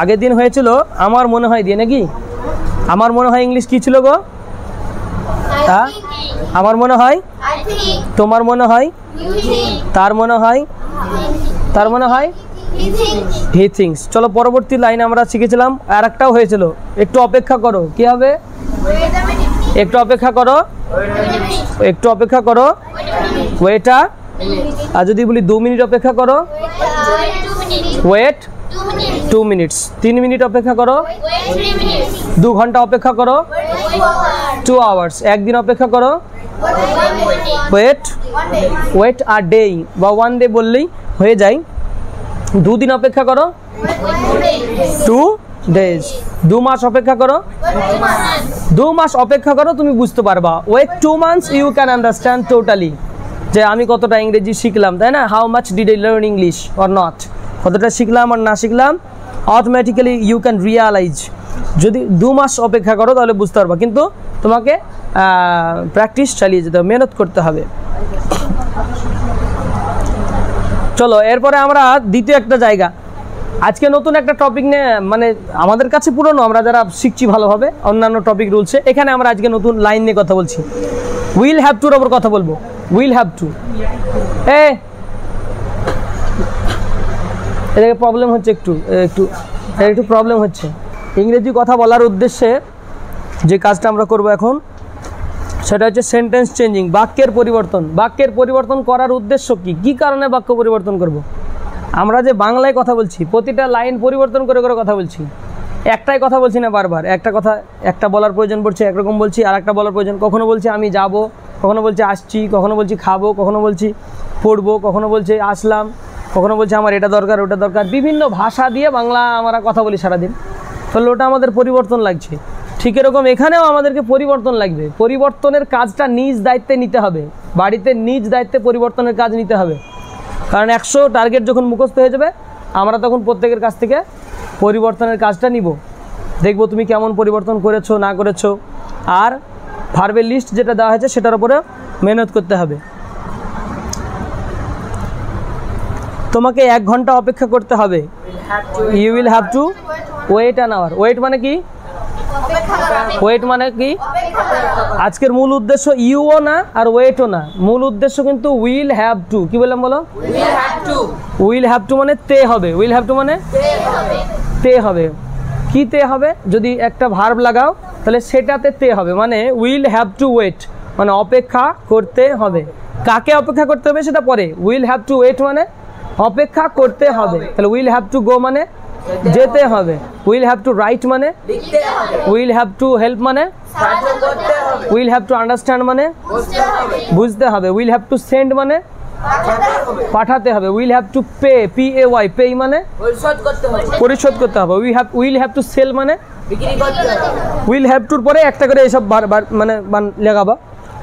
আগের দিন হয়েছিল আমার মনে হয় দিয়ে নাকি? আমার মনে হয় ইংলিশ কি ছিল গো? হ্যাঁ, আমার মনে হয়, তোমার মনে হয়, তার মনে হয়, তার মনে হয়, হি থিংস। চলো পরবর্তী লাইন আমরা শিখেছিলাম, আর একটাও হয়েছিল, একটু অপেক্ষা করো। কি হবে? একটু অপেক্ষা করো, একটু অপেক্ষা করো, ওয়েটা। আর যদি বলি 2 মিনিট অপেক্ষা করো, ওয়েট 2 মিনিটস। 3 মিনিট অপেক্ষা করো, 2 ঘন্টা অপেক্ষা করো, 2 আওয়ার্স। একদিন অপেক্ষা করো, ওয়েট, ওয়েট আ ডে বা 1 ডে বললেই হয়ে যায়। 2 দিন অপেক্ষা করো, 2 ডেজ। 2 মাস অপেক্ষা করো, 2 মাস অপেক্ষা করো, তুমি বুঝতে পারবা। Wait 2 months, you can understand totally যে আমি কতটা ইংরেজি শিখলাম, তাই না? How much did I learn English or not, কতটা শিখলাম আর না শিখলাম, অটোমেটিক্যালি ইউ ক্যান রিয়ালাইজ। যদি 2 মাস অপেক্ষা করো তাহলে বুঝতে পারবা, কিন্তু তোমাকে প্র্যাকটিস চালিয়ে যেতে হবে, মেহনত করতে হবে। চলো এরপরে আমরা দ্বিতীয় একটা জায়গা, আজকে নতুন একটা টপিক নিয়ে, মানে আমাদের কাছে পুরনো, আমরা যারা শিখছি ভালোভাবে অন্যান্য টপিক রুলসে, এখানে আমরা আজকে নতুন লাইন নিয়ে কথা বলছি। উইল হ্যাভ টুর ওপর কথা বলবো। উইল হ্যাভ টু, এদিকে প্রবলেম হচ্ছে, একটু একটু একটু প্রবলেম হচ্ছে। ইংরেজি কথা বলার উদ্দেশ্যে যে কাজটা আমরা করব এখন, সেটা হচ্ছে সেন্টেন্স চেঞ্জিং, বাক্যের পরিবর্তন। বাক্যের পরিবর্তন করার উদ্দেশ্য কি? কি কারণে বাক্য পরিবর্তন করব? আমরা যে বাংলায় কথা বলছি, প্রতিটা লাইন পরিবর্তন করে করে কথা বলছি, একটাই কথা বলছি না বারবার। একটা কথা একটা বলার প্রয়োজন পড়ছে একরকম বলছি, আর একটা বলার প্রয়োজন, কখনো বলছি আমি যাব, কখনো বলছি আসছি, কখনো বলছি খাবো, কখনো বলছি পড়বো, কখনো বলছি আসলাম, কখনো বলছি আমার এটা দরকার ওটা দরকার। বিভিন্ন ভাষা দিয়ে বাংলা আমরা কথা বলি সারাদিন, তাহলে ওটা আমাদের পরিবর্তন লাগছে। ঠিক এরকম এখানেও আমাদেরকে পরিবর্তন লাগবে। পরিবর্তনের কাজটা নিজ দায়িত্বে নিতে হবে, বাড়িতে নিজ দায়িত্বে পরিবর্তনের কাজ নিতে হবে। কারণ 100 টার্গেট যখন মুখস্থ হয়ে যাবে, আমরা তখন প্রত্যেকের কাছ থেকে পরিবর্তনের কাজটা নিব, দেখব তুমি কেমন পরিবর্তন করেছো না করেছো। আর ভার্বের লিস্ট যেটা দেওয়া হয়েছে সেটার উপরে মেহনত করতে হবে। তোমাকে 1 ঘন্টা অপেক্ষা করতে হবে। You will have to wait an hour. Wait মানে কি? ওয়েট মানে কি? আজকের মূল উদ্দেশ্য ইউও না আর ওয়েটও না, মূল উদ্দেশ্য কিন্তু উইল হ্যাভ টু। কি বললাম বলো? উইল হ্যাভ টু মানে তে হবে। উইল হ্যাভ টু মানে তে হবে। কি তে হবে? যদি একটা ভার্ব লাগাও তাহলে সেটাতে তে হবে, মানে উইল হ্যাভ টু ওয়েট মানে অপেক্ষা করতে হবে। কাকে অপেক্ষা করতে হবে সেটা পরে। উইল হ্যাভ টু ওয়েট মানে অপেক্ষা করতে হবে। তাহলে উইল হ্যাভ টু গো মানে যেতে হবে। উইল হ্যাভ টু রাইট মানে লিখতে হবে। উইল হ্যাভ টু হেল্প মানে সাহায্য করতে হবে। উইল হ্যাভ টু আন্ডারস্ট্যান্ড মানে বুঝতে হবে। উইল হ্যাভ টু সেন্ড মানে পাঠাতে হবে। Will have to pay, PAY, pay মানে পরিশোধ করতে হবে। উইল হ্যাভ টু সেল মানে বিক্রি করতে হবে। উইল হ্যাভ টুর পরে একটা করে এইসব মানে লাগাবা।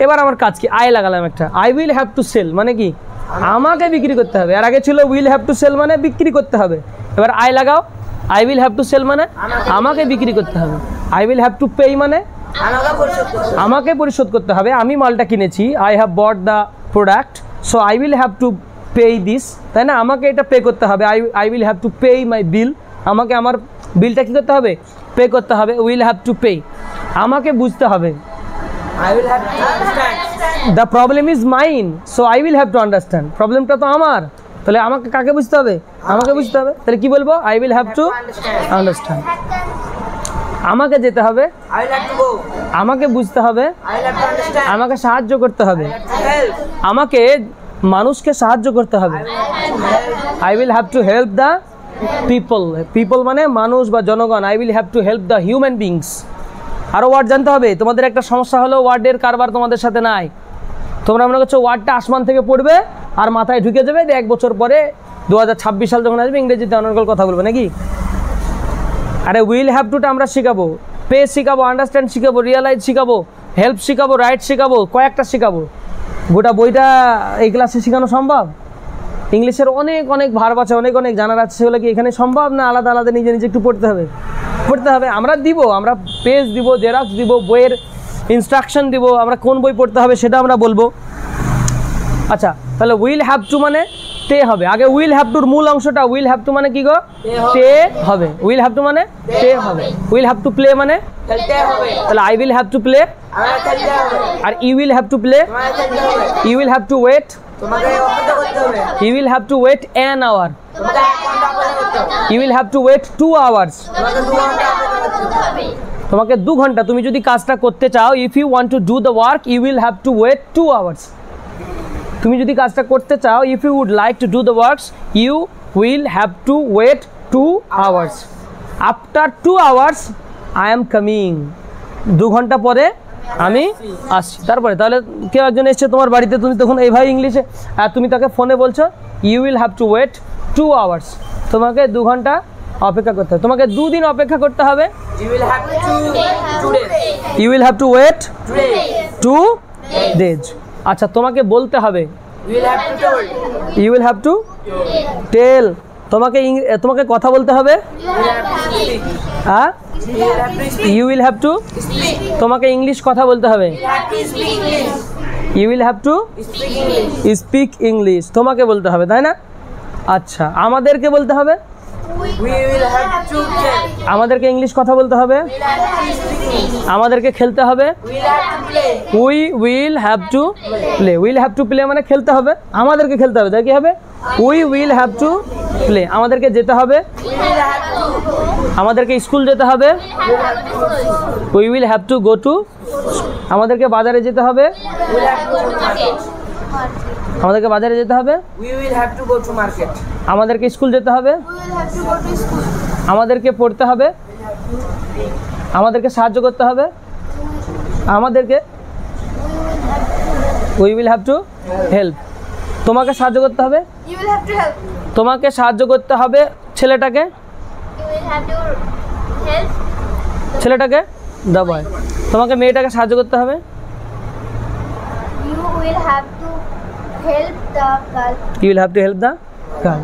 এবার আমার কাজ কি? আই লাগালাম একটা। I will have to sell মানে কি? আমাকে বিক্রি করতে হবে। আর আগে ছিল উইল হ্যাভ টু সেল মানে বিক্রি করতে হবে। এবার আই লাগাও। I will have to sell মানে আমাকে বিক্রি করতে হবে। I will have to pay মানে আমাকে পরিশোধ করতে হবে। আমি মালটা কিনেছি, I have bought the product, so I will have to pay this, তাই না? আমাকে এটা পে করতে হবে। I will have to pay my bill, আমাকে আমার বিলটা কী করতে হবে? পে করতে হবে। উইল হ্যাভ টু পে, আমাকে বুঝতে হবে। I will have to understand. The problem is mine, so I will have to understand. প্রবলেমটা তো আমার, তাহলে আমাকে কাকে বুঝতে হবে? আমাকে বুঝতে হবে। তাহলে কি বলবো? I will have to understand. আমাকে যেতে হবে, I will have to go. আমাকে বুঝতে হবে, I will have to understand. আমাকে সাহায্য করতে হবে, I will have to help. আমাকে মানুষকে সাহায্য করতে হবে, I will have to help the people. People মানে মানুষ বা জনগণ। I will have to help the human beings. আরও ওয়ার্ড জানতে হবে। তোমাদের একটা সমস্যা হলো ওয়ার্ডের কারবার তোমাদের সাথে নাই। তোমরা মনে করছো ওয়ার্ডটা আসমান থেকে পড়বে আর মাথায় ঢুকে যাবে, 1 বছর পরে 2026 সাল যখন আসবে ইংরেজিতে অনর্গল কথা বলবে নাকি? আরে উইল হ্যাভ টুটা আমরা শিখাবো, পে শিখাবো, আন্ডারস্ট্যান্ড শিখাবো, রিয়ালাইজ শিখাবো, হেল্প শিখাবো, রাইট শিখাবো, কয়েকটা শিখাবো। গোটা বইটা এই ক্লাসে শেখানো সম্ভব? ইংলিশের অনেক অনেক ভার্ব আছে, অনেক অনেক জানার আছে, সেগুলো কি এখানে সম্ভব না? আলাদা আলাদা নিজে নিজে একটু পড়তে হবে। আমরা দিব, আমরা পেজ দিব, জেরক্স দিব, বইয়ের ইনস্ট্রাকশন দিব, আমরা কোন বই পড়তে হবে সেটা আমরা বলবো। আচ্ছা, তাহলে উইল হ্যাভ টু মানে টে হবে। আগে উইল হ্যাভ টুর মূল অংশটা, উইল হ্যাভ টু মানে কি গো, টে হবে। উইল হ্যাভ টু মানে টে হবে। উইল হ্যাভ টু প্লে মানে খেলতে হবে, তাহলে I will have to play, আমার খেলতে হবে। আর you will have to play, তোমার খেলতে হবে, you will have to wait, তোমাকে অপেক্ষা করতে হবে। You will have to wait an hour, তোমাকে 1 ঘন্টা অপেক্ষা করতে হবে। You will have to wait 2 hours, তোমাকে 2 ঘন্টা অপেক্ষা করতে হবে। তোমাকে 2 ঘন্টা, তুমি যদি কাজটা করতে চাও, if you want to do the work you will have to wait 2 hours. তুমি যদি কাজটা করতে চাও, if you would like to do the works you will have to wait 2 hours. After 2 hours I am coming, 2 ঘন্টা পরে আমি আসছি। তারপরে তাহলে কেউ একজন এসছে তোমার বাড়িতে, তুমি তখন এইভাবে ইংলিশে, আর তুমি তাকে ফোনে বলছো you will have to wait 2 hours, তোমাকে 2 ঘন্টা অপেক্ষা করতে হবে, তোমাকে 2 দিন অপেক্ষা করতে হবে। You will have to today. You will have to wait Today. 2 days. আচ্ছা, তোমাকে বলতে হবে, You will have to tell. You will have to tell, তোমাকে তোমাকে কথা বলতে হবে, You will have to speak. হ্যাঁ, You will have to speak. You will have to, Speak. তোমাকে ইংলিশ কথা বলতে হবে, You have to speak English. You will have to Speak English. Speak English, তোমাকে বলতে হবে, তাই না? আচ্ছা, আমাদেরকে বলতে হবে, We will have to tell. আমাদেরকে ইংলিশ কথা বলতে হবে, We will have to speak English. আমাদেরকে খেলতে হবে, We will have to play. We will have to play, will have to play মানে খেলতে হবে, আমাদেরকে খেলতে হবে, তাই কি হবে, we will have to play. আমাদেরকে যেতে হবে, We will have to. আমাদেরকে স্কুল যেতে হবে, we will have to go to, আমাদেরকে বাজারে যেতে হবে, We will have to go to market. আমাদেরকে বাজারে যেতে হবে, We will have to go to market. আমাদেরকে স্কুল যেতে হবে, We will have to go to school. আমাদেরকে পড়তে হবে, আমাদেরকে সাহায্য করতে হবে, আমাদেরকে we will have to help, তোমাকে সাহায্য করতে হবে, You will have to help. তোমাকে সাহায্য করতে হবে, ছেলেটাকে, You will have to help. ছেলেটাকে দা বয়, তোমাকে মেয়েটাকে সাহায্য করতে হবে, You will have to help the girl. You will have to help the girl.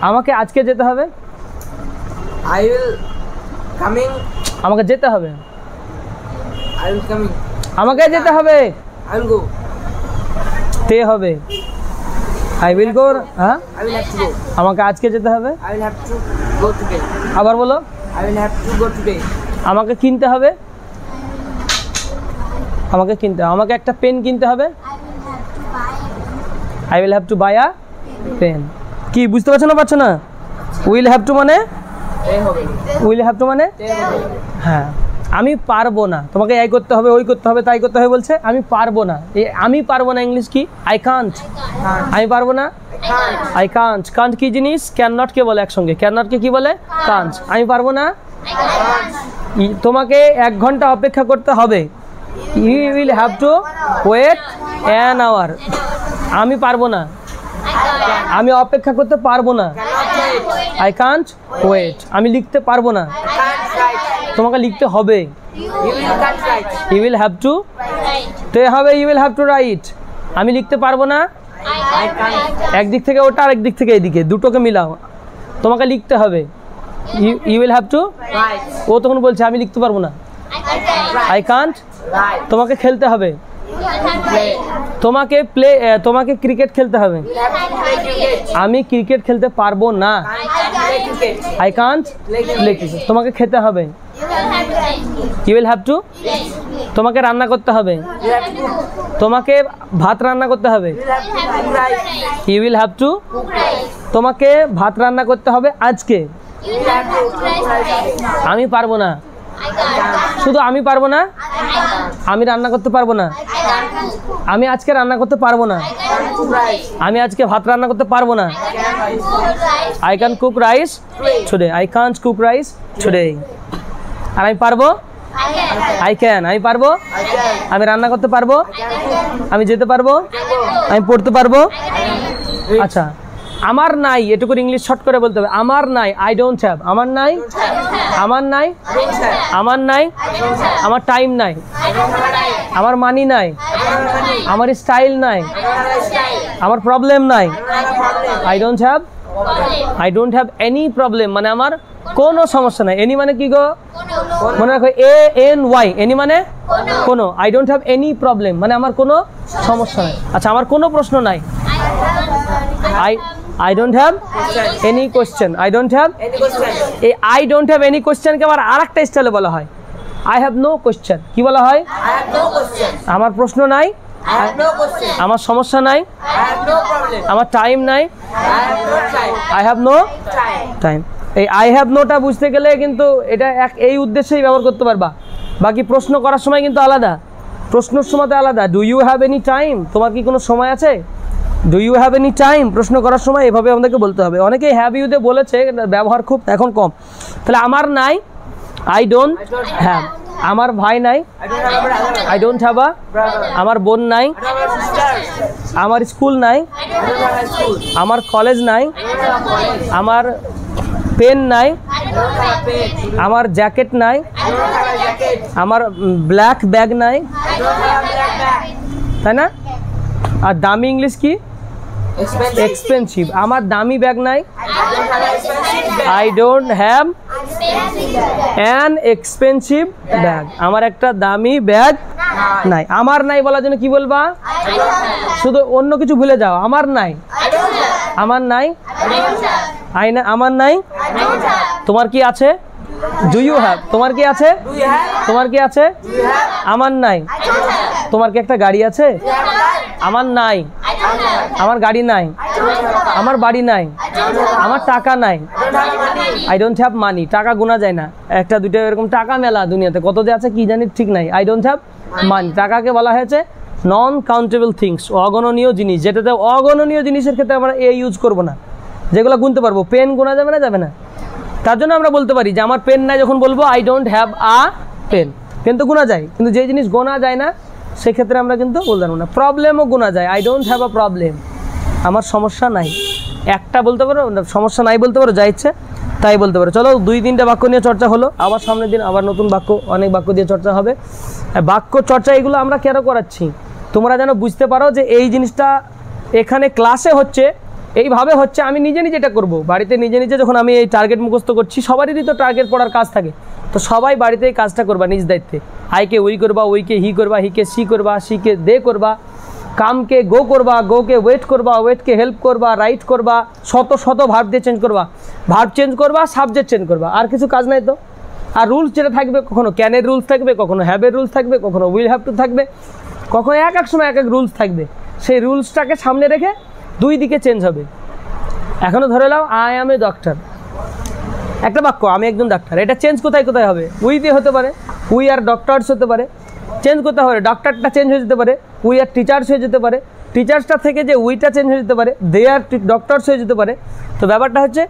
আমাকে আজকে যেতে হবে, I will coming. আমাকে যেতে হবে, I will coming. আমাকে যেতে হবে, I will go. তে হবে, আই উইল গো, হ্যাঁ, I will have to go. আমাকে আজকে যেতে হবে, I will have to go today. আবার বলো, I will have to go today. আমাকে কিনতে হবে, আমাকে কিনতে হবে, আমাকে একটা পেন কিনতে হবে, I will have to buy. I will have to buy a pen. কি বুঝতে পারছো না, পারছো না? উইল হ্যাভ টু মানে, এই হবে। উইল হ্যাভ টু মানে, এই হবে। হ্যাঁ, আমি পারবো না, তোমাকে এই করতে হবে, ওই করতে হবে, তাই করতে হবে বলছে, আমি পারবো না। এই আমি পারবো না ইংলিশ কি, আই কান্ট, আমি পারবো না, Can't. I can't. কান্ট কি জিনিস, ক্যান নট কে বলে একসঙ্গে, ক্যান নট কে কি বলে, কান্ট। আমি পারবো না, তোমাকে 1 ঘন্টা অপেক্ষা করতে হবে, you will have to wait an hour. আমি পারবো না, আমি অপেক্ষা করতে পারবো না, Cannot wait. I can't wait. আমি লিখতে পারবো না, Can't write. তোমাকে লিখতে হবে, You will can't write. You will have to, তে হবে you will have to write. আমি লিখতে পারবো না, I can't. একদিক থেকে ওটা আর একদিক থেকে এইদিকে, দুটোকে মিলাও, তোমাকে লিখতে হবে, you will have to. Write. ও তখন বলছে আমি লিখতে পারবো না, আই কান্ট। Write. তোমাকে খেলতে হবে, Play. তোমাকে ক্রিকেট খেলতে হবে, You have to play cricket. আমি ক্রিকেট খেলতে পারবো না, Can't play cricket. I can't play cricket. তোমাকে খেতে হবে, ইউ উইল হ্যাভ টু। তোমাকে রান্না করতে হবে, You have to cook. তোমাকে ভাত রান্না করতে হবে, You have to cook rice. You will have to. তোমাকে ভাত রান্না করতে হবে আজকে, You will have to cook rice. আমি পারবো না, শুধু আমি পারবো না, আমি রান্না করতে পারবো না, আমি আজকে রান্না করতে পারবো না, Can't cook rice. আমি আজকে ভাত রান্না করতে পারবো না, I can cook rice today, I can't cook rice today. আর আমি পারবো, আই ক্যান, আমি পারবো, I can. আমি রান্না করতে পারবো, I can cook. আমি যেতে পারবো, I can go. আমি পড়তে পারবো। Read. আচ্ছা, আমার নাই, এটুকু ইংলিশ শর্ট করে বলতে হবে, আমার নাই, আই ডোন্ট হ্যাভ, আমার নাই, আমার নাই, Don't have. আমার নাই, আমার টাইম নাই, I don't have time. আমার মানি নাই, I don't have money. আমার স্টাইল নাই, I don't have a style. আমার প্রবলেম নাই, I don't have a problem. I don't have, I don't have any problem মানে আমার কোনো সমস্যা নাই। এনি মানে কি গো, মনে রাখো, এ এন ওয়াই, এনি মানে কোনো, I don't have any problem মানে আমার কোনো সমস্যা নাই। আচ্ছা, আমার কোনো প্রশ্ন নাই, I I don't have any question, I don't have Any question? এই আই ডোন্ট হ্যাভ এনি কোশ্চেনকে আবার আর একটা স্টাইলে বলা হয় আই হ্যাভ নো কোশ্চেন। কি বলা হয়? I have no question. আমার প্রশ্ন নাই, I have no question. আমার সমস্যা নাই, I have no problem. আমার টাইম নাই, I have no time. I have no Time. Time. এই আই হ্যাভ নোটা বুঝতে গেলে কিন্তু এটা এই উদ্দেশ্যেই ব্যবহার করতে পারবা, বাকি প্রশ্ন করার সময় কিন্তু আলাদা, প্রশ্নের সময় তো আলাদা। Do you have any time, তোমার কি কোনো সময় আছে? Do you have any time প্রশ্ন করার সময় এভাবে আমাদেরকে বলতে হবে। অনেকেই হ্যাভ ইউতে বলেছে, ব্যবহার খুব এখন কম। তাহলে আমার নাই, আই ডোন্ট হ্যাভ। আমার ভাই নাই, I don't have a brother. I don't have a. Brother. আমার বোন নাই, I don't have a sister. আমার স্কুল নাই, I don't have a school. আমার কলেজ নাই, I don't have a college. আমার পেন নাই, I don't have a pen. আমার জ্যাকেট নাই, I don't have a jacket. আমার ব্ল্যাক ব্যাগ নাই, I don't have a black bag. তাই না? আর দামি ইংলিশ কি? Expensive. এক্সপেন্সিভ। আমার দামি ব্যাগ নাই, I don't have an expensive bag. I don't have an expensive bag. আমার একটা দামি ব্যাগ নাই। আমার নাই বলার জন্য কি বলবা? শুধু অন্য কিছু ভুলে যাও, আমার নাই, আমার নাই, আমার নাই। তোমার কি আছে? Do you have. তোমার কি আছে? Do you have? তোমার কি আছে? Do you have? আমার নাই। তোমার কি একটা গাড়ি আছে? Do you have a car? আমার নাই, আমার গাড়ি নাই, আমার বাড়ি নাই, আমার টাকা নাই, I don't have money. I don't have money. টাকা গোনা যায় না, একটা দুটো এরকম টাকা মেলা দুনিয়াতে, কত যে আছে কি জানি ঠিক নাই। I don't have money. টাকাকে বলা হয়েছে নন কাউন্টেবল থিংস, অগণনীয় জিনিস, যেটাতে অগণনীয় জিনিসের ক্ষেত্রে আমরা এ ইউজ করবো না, যেগুলো গুনতে পারবো। পেন গোনা যাবে না, যাবে না। তার জন্য আমরা বলতে পারি যে আমার পেন নাই, যখন বলবো I don't have a pen. Pen তো গোনা যায়, কিন্তু যে জিনিস গোনা যায় না সেক্ষেত্রে আমরা কিন্তু বলতে পারবো না। প্রবলেমও গোনা যায়, I don't have a problem, আমার সমস্যা নাই। একটা বলতে পারো, সমস্যা নাই বলতে পারো, যা ইচ্ছে তাই বলতে পারো। চলো 2-3টা বাক্য নিয়ে চর্চা হলো, আবার সামনের দিন আবার নতুন বাক্য, অনেক বাক্য দিয়ে চর্চা হবে। বাক্য চর্চা এগুলো আমরা কেন করাচ্ছি, তোমরা যেন বুঝতে পারো যে এই জিনিসটা এখানে ক্লাসে হচ্ছে, এইভাবে হচ্ছে। আমি নিজে নিজে এটা করবো বাড়িতে, নিজে নিজে যখন আমি এই টার্গেট মুখস্থ করছি, সবারই তো টার্গেট পড়ার কাজ থাকে, তো সবাই বাড়িতে এই কাজটা করবা নিজ দায়িত্বে। আইকে উই করবা, উইকে হি করবা, হিকে সি করবা, সিকে দে করবা, কামকে গো করবা, গোকে ওয়েট করবা, ওয়েটকে হেল্প করবা, রাইট করবা, শত শত ভার্ব দিয়ে চেঞ্জ করবা, ভার্ব চেঞ্জ করবা, সাবজেক্ট চেঞ্জ করবা, আর কিছু কাজ নাই তো। আর রুলস যেটা থাকবে, কখনো ক্যানের রুলস থাকবে, কখনো হ্যাভের রুলস থাকবে, কখনো উইল হ্যাভ টু থাকবে, কখনো এক এক সময় এক এক রুলস থাকবে। সেই রুলসটাকে সামনে রেখে দুই দিকে চেঞ্জ হবে। এখনও ধরে now I am a doctor, একটা বাক্য, আমি একজন ডাক্তার, এটা চেঞ্জ কোথায় কোথায় হবে? উই দিয়ে হতে পারে, উই আর ডক্টরস হতে পারে। চেঞ্জ করতে হবে, ডক্টরটা চেঞ্জ হয়ে যেতে পারে, উই আর টিচার্স হয়ে যেতে পারে, টিচার্সটা থেকে যে উইটা চেঞ্জ হয়ে যেতে পারে, দে আর ডক্টরস হয়ে যেতে পারে। তো ব্যাপারটা হচ্ছে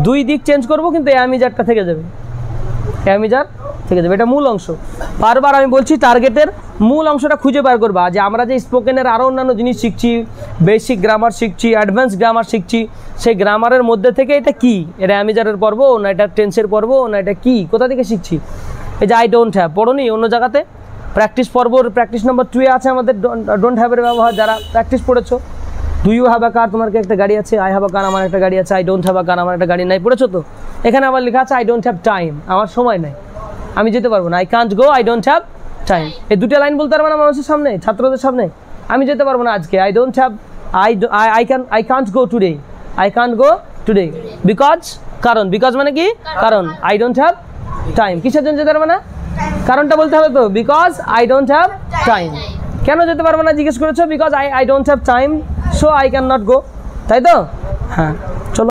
দুই দিক চেঞ্জ করবো, কিন্তু অ্যামিজারটা থেকে যাবে, অ্যামিজার থেকে যাবে। এটা মূল অংশ। বারবার আমি বলছি, টার্গেটের মূল অংশটা খুঁজে বার করবা। যে আমরা যে স্পোকেনের আরও অন্যান্য জিনিস শিখছি, বেসিক গ্রামার শিখছি, অ্যাডভান্স গ্রামার শিখছি, সেই গ্রামারের মধ্যে থেকে এটা কি, এটা অ্যামিজারের পর্ব না, এটা টেন্সের পর্ব না, এটা কি, কোথা থেকে শিখছি? এই যে আই ডোন্ট হ্যাভ পড়োনি অন্য জায়গাতে, প্র্যাকটিস পর্বর প্র্যাকটিস নম্বর 2 আছে আমাদের ডোন্ট হ্যাভের ব্যবহার, যারা প্র্যাকটিস পড়েছো। ডু ইউ হ্যাভ আ কার, তোমার কি একটা গাড়ি আছে? আই হ্যাভ আ কার, আমার একটা গাড়ি আছে। আই ডোন্ট হ্যাভ আ কার, আমার একটা গাড়ি নাই, পড়েছো তো? এখানে আবার লেখা আছে আই ডোন্ট হ্যাভ টাইম, আমার সময় নাই, আমি যেতে পারবো না। I can't go, I don't have time. এই দুটো লাইন বলতে পারবো না মানুষের সামনে, ছাত্রদের সামনে, আমি যেতে পারবো না আজকে। I don't have, I can't go today, I Kant go today because, কারণ, বিকজ মানে কি? কারণ। আই ডোন্ট হ্যাভ টাইম, কিসের জন্য যেতে পারবো না? কারণটা বলতে হবে তো, because I don't have time. কেন যেতে পারবো না জিজ্ঞেস করেছো? Because I don't have time, so I can not go, তাই তো? হ্যাঁ।